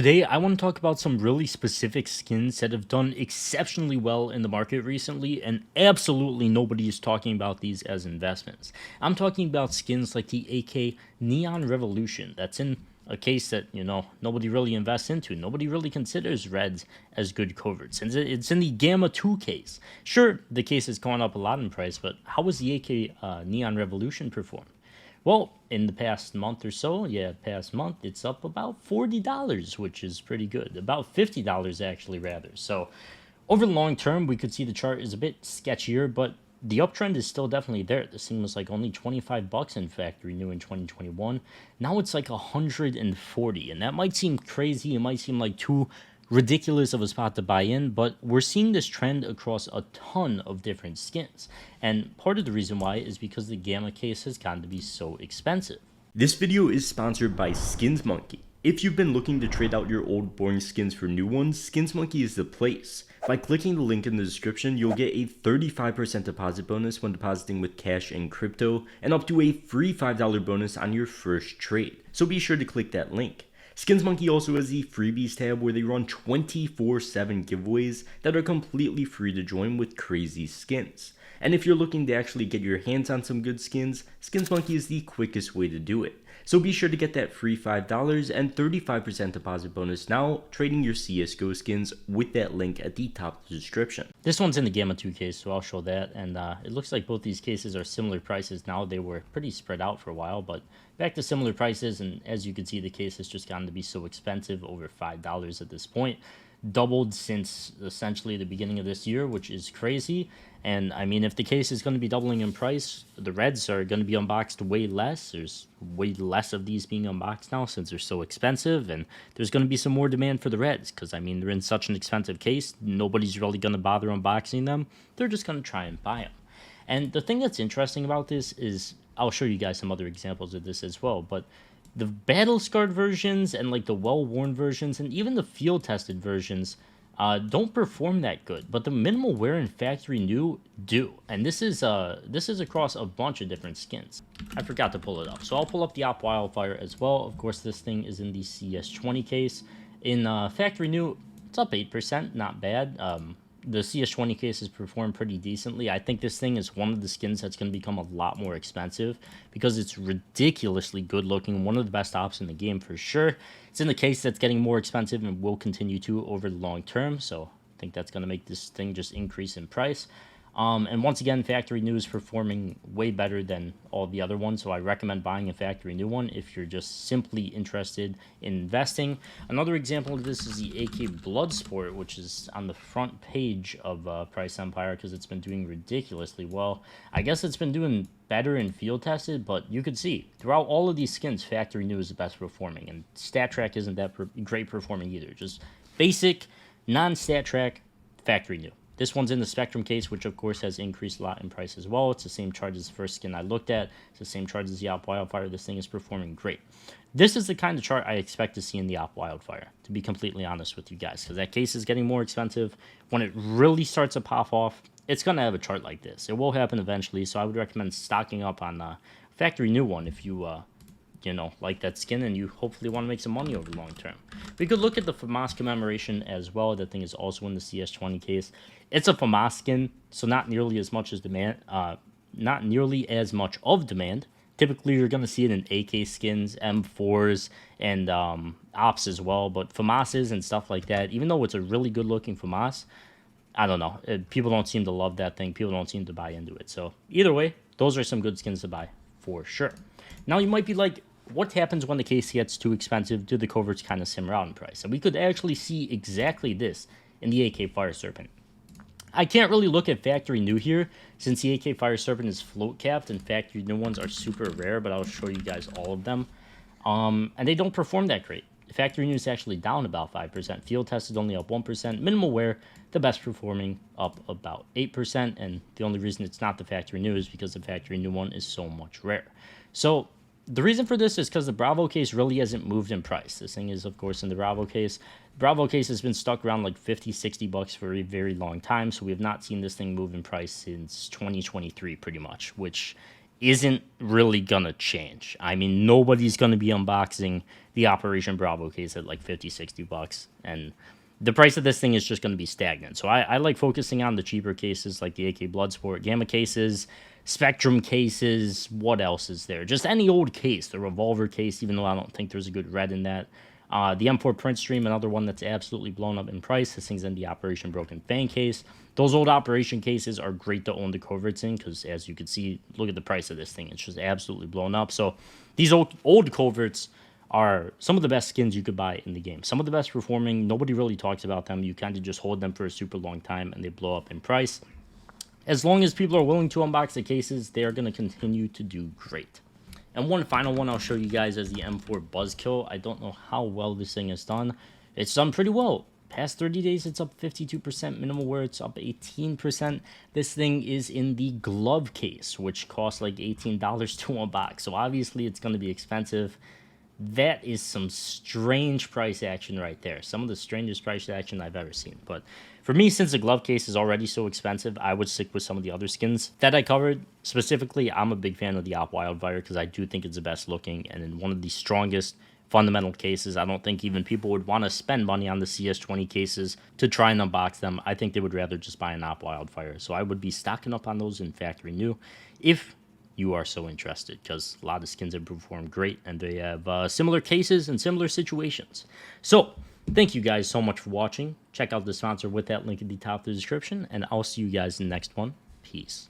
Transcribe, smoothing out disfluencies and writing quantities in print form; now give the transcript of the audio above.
Today, I want to talk about some really specific skins that have done exceptionally well in the market recently, and absolutely nobody is talking about these as investments. I'm talking about skins like the AK Neon Revolution, that's in a case that, nobody really invests into. Nobody really considers reds as good coverts. And it's in the Gamma 2 case. Sure, the case has gone up a lot in price, but how was the AK Neon Revolution perform? Well, in the past month or so, it's up about $40, which is pretty good. About $50 actually, rather. So, over the long term, we could see the chart is a bit sketchier, but the uptrend is still definitely there. This thing was like only 25 bucks in factory new in 2021. Now it's like 140, and that might seem crazy. It might seem like too ridiculous of a spot to buy in, but we're seeing this trend across a ton of different skins. And part of the reason why is because the Gamma case has gotten to be so expensive. This video is sponsored by Skins Monkey. If you've been looking to trade out your old boring skins for new ones, Skins Monkey is the place. By clicking the link in the description, you'll get a 35% deposit bonus when depositing with cash and crypto, and up to a free $5 bonus on your first trade. So be sure to click that link. Skins Monkey also has the freebies tab where they run 24/7 giveaways that are completely free to join with crazy skins. And if you're looking to actually get your hands on some good skins, Skins Monkey is the quickest way to do it. So be sure to get that free $5 and 35% deposit bonus now, trading your CSGO skins with that link at the top of the description. This one's in the Gamma 2 case, so I'll show that. And it looks like both these cases are similar prices now. They were pretty spread out for a while, but back to similar prices. And as you can see, the case has just gotten to be so expensive, over $5 at this point. Doubled since essentially the beginning of this year, which is crazy. And I mean, if the case is going to be doubling in price, the reds are going to be unboxed way less. There's way less of these being unboxed now since they're so expensive, and there's going to be some more demand for the reds because I mean, they're in such an expensive case, nobody's really going to bother unboxing them. They're just going to try and buy them. And the thing that's interesting about this is, I'll show you guys some other examples of this as well, but the battle scarred versions and like the well-worn versions and even the field tested versions don't perform that good, but the minimal wear and factory new do. And this is across a bunch of different skins. I forgot to pull it up, so I'll pull up the Op Wildfire as well. Of course, this thing is in the CS20 case. In factory new, it's up 8%, not bad. The CS20 case has performed pretty decently. I think this thing is one of the skins that's going to become a lot more expensive because it's ridiculously good looking. One of the best ops in the game for sure. It's in the case that's getting more expensive and will continue to over the long term. So I think that's going to make this thing just increase in price. And once again, factory new is performing way better than all the other ones, so I recommend buying a factory new one if you're just simply interested in investing. Another example of this is the AK Bloodsport, which is on the front page of Price Empire because it's been doing ridiculously well. I guess it's been doing better in field tested, but you could see throughout all of these skins, factory new is the best performing, and stat track isn't that great performing either. Just basic, non-stat track, factory new. This one's in the Spectrum case, which of course has increased a lot in price as well. It's the same chart as the first skin I looked at. It's the same chart as the Op Wildfire. This thing is performing great. This is the kind of chart I expect to see in the Op Wildfire, to be completely honest with you guys, because that case is getting more expensive. When it really starts to pop off, it's going to have a chart like this. It will happen eventually, so I would recommend stocking up on a factory new one if you like that skin and you hopefully want to make some money over the long term. We could look at the FAMAS commemoration as well. That thing is also in the CS20 case. It's a FAMAS skin, so not nearly as much as demand, not nearly as much of demand. Typically, you're going to see it in AK skins, M4s, and ops as well. But FAMASs and stuff like that, even though it's a really good-looking FAMAS, I don't know. People don't seem to love that thing. People don't seem to buy into it. So either way, those are some good skins to buy for sure. Now, you might be like, what happens when the case gets too expensive? Do the coverts kind of simmer out in price? And we could actually see exactly this in the AK Fire Serpent. I can't really look at factory new here since the AK Fire Serpent is float capped and factory new ones are super rare, but I'll show you guys all of them. And they don't perform that great. Factory new is actually down about 5%. Field test is only up 1%. Minimal wear, the best performing, up about 8%. And the only reason it's not the factory new is because the factory new one is so much rare. So the reason for this is because the Bravo case really hasn't moved in price. This thing is, of course, in the Bravo case. The Bravo case has been stuck around like 50, 60 bucks for a very long time. So we have not seen this thing move in price since 2023 pretty much, which isn't really gonna change. I mean, nobody's gonna be unboxing the Operation Bravo case at like 50, $60, and the price of this thing is just gonna be stagnant. So I like focusing on the cheaper cases like the AK Bloodsport Gamma cases, Spectrum cases. What else is there? Just any old case, the Revolver case, even though I don't think there's a good red in that. The M4 Print Stream, another one that's absolutely blown up in price. This thing's in the Operation Broken Fang case. Those old Operation cases are great to own the coverts in because, as you can see, look at the price of this thing. It's just absolutely blown up. So these old coverts are some of the best skins you could buy in the game. Some of the best performing. Nobody really talks about them. You kind of just hold them for a super long time and they blow up in price. As long as people are willing to unbox the cases, they are going to continue to do great. And one final one I'll show you guys is the M4 Buzzkill. I don't know how well this thing has done. It's done pretty well. Past 30 days, it's up 52%. Minimal wear, it's up 18%. This thing is in the glove case, which costs like $18 to unbox. So obviously, it's going to be expensive. That is some strange price action right there. Some of the strangest price action I've ever seen. But for me, since the glove case is already so expensive, I would stick with some of the other skins that I covered. Specifically, I'm a big fan of the Op Wildfire because I do think it's the best looking and in one of the strongest fundamental cases. I don't think even people would want to spend money on the CS20 cases to try and unbox them. I think they would rather just buy an Op Wildfire. So I would be stocking up on those in factory new if you are so interested, because a lot of skins have performed great and they have similar cases and similar situations. So thank you guys so much for watching. Check out the sponsor with that link at the top of the description, and I'll see you guys in the next one. Peace.